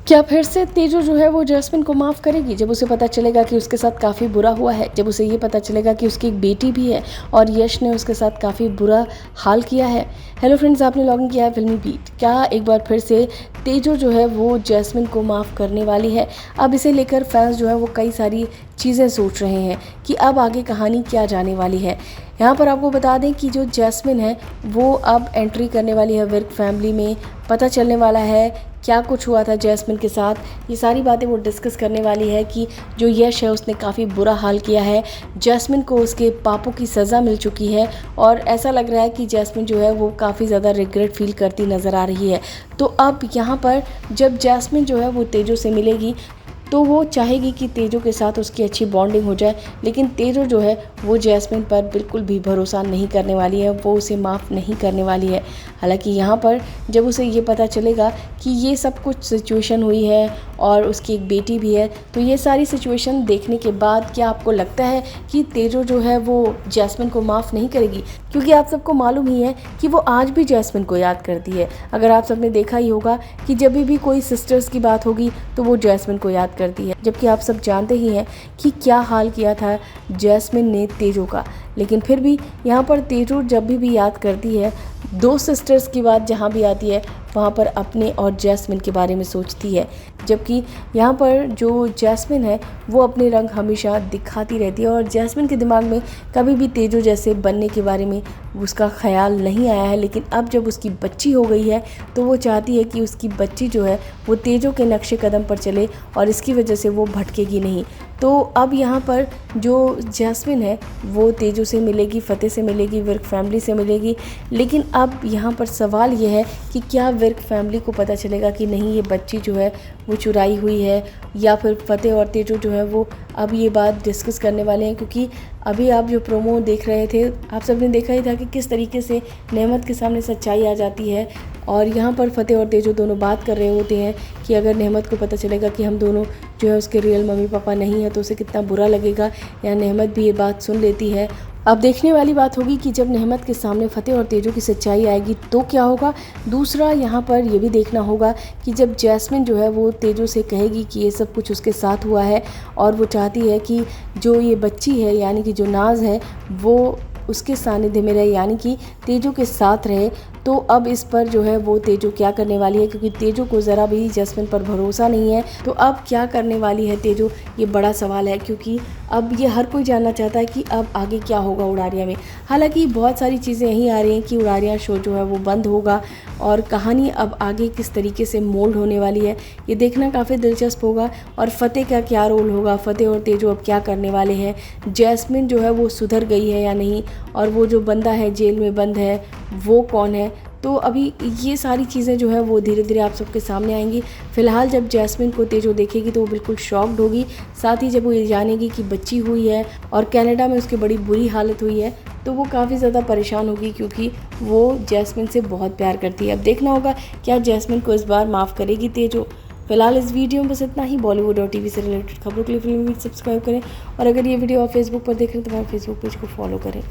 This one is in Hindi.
क्या फिर से तेजू जो है वो जैस्मिन को माफ़ करेगी जब उसे पता चलेगा कि उसके साथ काफ़ी बुरा हुआ है, जब उसे ये पता चलेगा कि उसकी एक बेटी भी है और यश ने उसके साथ काफ़ी बुरा हाल किया है। हेलो फ्रेंड्स, आपने लॉगिन किया है फिल्मी बीट। क्या एक बार फिर से तेजू जो है वो जैस्मिन को माफ़ करने वाली है? अब इसे लेकर फैंस जो है वो कई सारी चीज़ें सोच रहे हैं कि अब आगे कहानी क्या जाने वाली है। यहाँ पर आपको बता दें कि जो जैस्मिन है वो अब एंट्री करने वाली है विर्क फैमिली में। पता चलने वाला है क्या कुछ हुआ था जैस्मिन के साथ, ये सारी बातें वो डिस्कस करने वाली है कि जो यश है उसने काफ़ी बुरा हाल किया है, जैस्मिन को उसके पापों की सज़ा मिल चुकी है और ऐसा लग रहा है कि जैस्मिन जो है वो काफ़ी ज़्यादा रिग्रेट फील करती नज़र आ रही है। तो अब यहाँ पर जब जैस्मिन जो है वो तेजू से मिलेगी तो वो चाहेगी कि तेजू के साथ उसकी अच्छी बॉन्डिंग हो जाए, लेकिन तेजू जो है वो जैस्मिन पर बिल्कुल भी भरोसा नहीं करने वाली है, वो उसे माफ़ नहीं करने वाली है। हालांकि यहाँ पर जब उसे ये पता चलेगा कि ये सब कुछ सिचुएशन हुई है और उसकी एक बेटी भी है, तो ये सारी सिचुएशन देखने के बाद क्या आपको लगता है कि तेजू जो है वो जैस्मिन को माफ़ नहीं करेगी? क्योंकि आप सबको मालूम ही है कि वो आज भी जैस्मिन को याद करती है। अगर आप सबने देखा ही होगा कि जब भी कोई सिस्टर्स की बात होगी तो वो जैस्मिन को याद करती है, जबकि आप सब जानते ही हैं कि क्या हाल किया था जैस्मिन ने तेजू का। लेकिन फिर भी यहाँ पर तेजू जब भी याद करती है, दो सिस्टर्स की बात जहाँ भी आती है वहाँ पर अपने और जैस्मिन के बारे में सोचती है, जबकि यहाँ पर जो जैस्मिन है वो अपने रंग हमेशा दिखाती रहती है और जैस्मिन के दिमाग में कभी भी तेजू जैसे बनने के बारे में उसका ख्याल नहीं आया है। लेकिन अब जब उसकी बच्ची हो गई है तो वो चाहती है कि उसकी बच्ची जो है वो तेजू के नक्शे कदम पर चले और इसकी वजह से वो भटकेगी नहीं। तो अब यहाँ पर जो जैस्मिन है वो तेजू से मिलेगी, फ़तेह से मिलेगी, विर्क फैमिली से मिलेगी। लेकिन अब यहाँ पर सवाल ये है कि क्या विर्क फैमिली को पता चलेगा कि नहीं ये बच्ची जो है वो चुराई हुई है, या फिर फ़तेह और तेजू जो है वो अब ये बात डिस्कस करने वाले हैं? क्योंकि अभी आप जो प्रोमो देख रहे थे आप सबने देखा ही था कि किस तरीके से नेमत के सामने सच्चाई आ जाती है और यहाँ पर फ़तेह और तेजू दोनों बात कर रहे होते हैं कि अगर नेमत को पता चलेगा कि हम दोनों जो है उसके रियल मम्मी पापा नहीं है तो उसे कितना बुरा लगेगा, या नेमत भी ये बात सुन लेती है। अब देखने वाली बात होगी कि जब नेमत के सामने फ़तेह और तेजू की सच्चाई आएगी तो क्या होगा। दूसरा यहाँ पर ये भी देखना होगा कि जब जैस्मिन जो है वो तेजू से कहेगी कि ये सब कुछ उसके साथ हुआ है और वो चाहती है कि जो ये बच्ची है यानी कि जो नाज है वो उसके सानिध्य में रहे, यानी कि तेजू के साथ रहे, तो अब इस पर जो है वो तेजू क्या करने वाली है? क्योंकि तेजू को ज़रा भी जैस्मिन पर भरोसा नहीं है, तो अब क्या करने वाली है तेजू, ये बड़ा सवाल है। क्योंकि अब ये हर कोई जानना चाहता है कि अब आगे क्या होगा उड़ारिया में। हालांकि बहुत सारी चीज़ें यहीं आ रही हैं कि उड़ारिया शो जो है वो बंद होगा और कहानी अब आगे किस तरीके से मोल्ड होने वाली है ये देखना काफ़ी दिलचस्प होगा। और फ़तेह का क्या रोल होगा, फ़तेह और तेजू अब क्या करने वाले हैं, जैस्मिन जो है वो सुधर गई है या नहीं, और वो जो बंदा है जेल में बंद है वो कौन है। तो अभी ये सारी चीज़ें जो है वो धीरे धीरे आप सबके सामने आएंगी। फ़िलहाल जब जैस्मिन को तेजू देखेगी तो वो बिल्कुल शॉक्ड होगी, साथ ही जब वो ये जानेगी कि बच्ची हुई है और कनाडा में उसकी बड़ी बुरी हालत हुई है तो वो काफ़ी ज़्यादा परेशान होगी, क्योंकि वो जैस्मिन से बहुत प्यार करती है। अब देखना होगा क्या जैस्मिन को इस बार माफ़ करेगी तेजू। फिलहाल इस वीडियो में बस इतना ही। बॉलीवुड और टीवी से रिलेटेड खबरों के लिए फिल्मी बीट सब्सक्राइब करें और अगर ये वीडियो आप फेसबुक पर देख रहे हैं तो हमारे फेसबुक पेज को फॉलो करें।